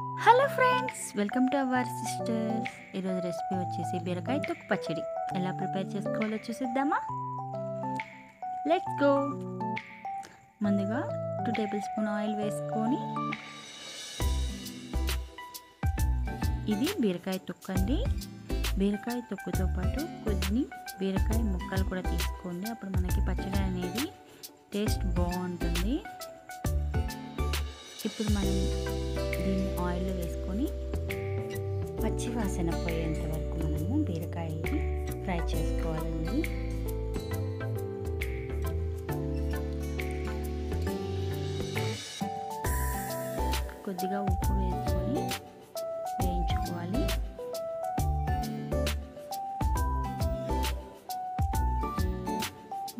Hello friends, welcome to our sisters. ఈరోజు recipe వచ్చేసి బీరకాయ తొక్కు పచ్చడి. ఎలా ప్రిపేర్ చేసుకోవాలో చూసిద్దామా? Let's go. ముందుగా 2 టేబుల్ స్పూన్ ఆయిల్ వేసుకొని, ఇది బీరకాయ తొక్కు అండి. బీరకాయ తొక్కుతో పాటు కొన్ని బీరకాయ ముక్కలు కూడా తీసుకోండి, అప్పుడు మనకి పచ్చడి అనేది టేస్ట్ బాగుంటుంది. ఇప్పుడు మనం దీన్ని ఆయిల్లో వేసుకొని పచ్చి వాసన పోయేంత వరకు మనము బీరకాయని ఫ్రై చేసుకోవాలండి. కొద్దిగా ఉప్పు వేసుకొని వేయించుకోవాలి.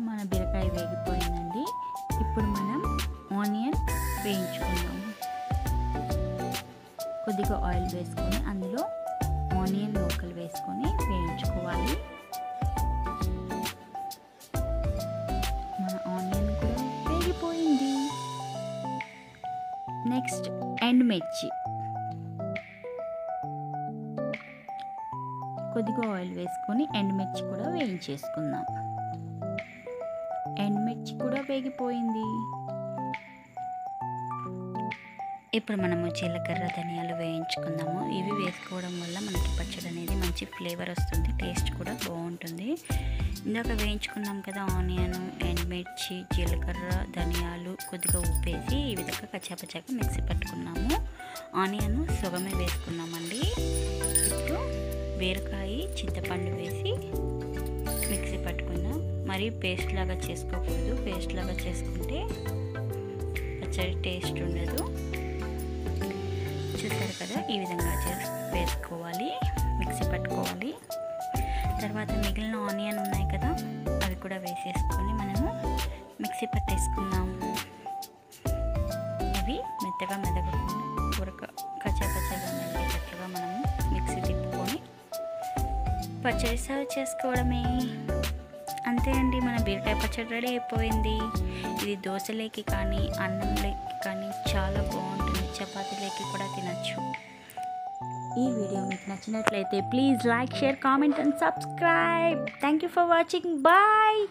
మన బీరకాయ వేగిపోయిందండి. ఇప్పుడు మనం ఆనియన్ వేయించుకుందాము. కొద్దిగా ఆయిల్ వేసుకొని అందులో ఆనియన్ ముక్కలు వేసుకొని వేయించుకోవాలి. మన ఆనియన్ కూడా వేగిపోయింది. నెక్స్ట్ ఎండుమిర్చి, కొద్దిగా ఆయిల్ వేసుకొని ఎండుమిర్చి కూడా వేయించేసుకుందాం. ఎండుమిర్చి కూడా వేగిపోయింది. ఇప్పుడు మనము జీలకర్ర ధనియాలు వేయించుకుందాము. ఇవి వేసుకోవడం వల్ల మనకి పచ్చడి అనేది మంచి ఫ్లేవర్ వస్తుంది, టేస్ట్ కూడా బాగుంటుంది. ఇందాక వేయించుకున్నాం కదా ఆనియన్, ఎండుమిర్చి, జీలకర్ర, ధనియాలు, కొద్దిగా ఉప్పు వేసి ఈ విధంగా కచ్చాపచ్చాగా మిక్సీ పట్టుకున్నాము. ఆనియన్ సగమే వేసుకున్నామండి. ఇప్పుడు బీరకాయ, చింతపండు వేసి మిక్సీ పట్టుకున్నాం. మరీ పేస్ట్ లాగా చేసుకోకూడదు, పేస్ట్ లాగా చేసుకుంటే పచ్చడి టేస్ట్ ఉండదు. చూసారు కదా, ఈ విధంగా వేసుకోవాలి, మిక్సీ పట్టుకోవాలి. తర్వాత మిగిలిన ఆనియన్ ఉన్నాయి కదా, అవి కూడా వేసేసుకొని మనము మిక్సీ పట్టేసుకుందాం. ఇవి మెత్తగా మెదగకుండా కచ్చాపచ్చాగా మెదిగేటట్లుగా మనము మిక్సీ తిప్పుకొని పచ్చడి సర్వ్ చేసుకోవడమే. అంతే అండి, మన బీరకాయ పచ్చడి రెడీ అయిపోయింది. ఇది దోశలేకి కానీ అన్నంలోకి కానీ చాలా బాగుంటుంది, చపాతీలోకి కూడా తినచ్చు. ఈ వీడియో మీకు నచ్చినట్లయితే please like, share, comment and subscribe. Thank you for watching. Bye.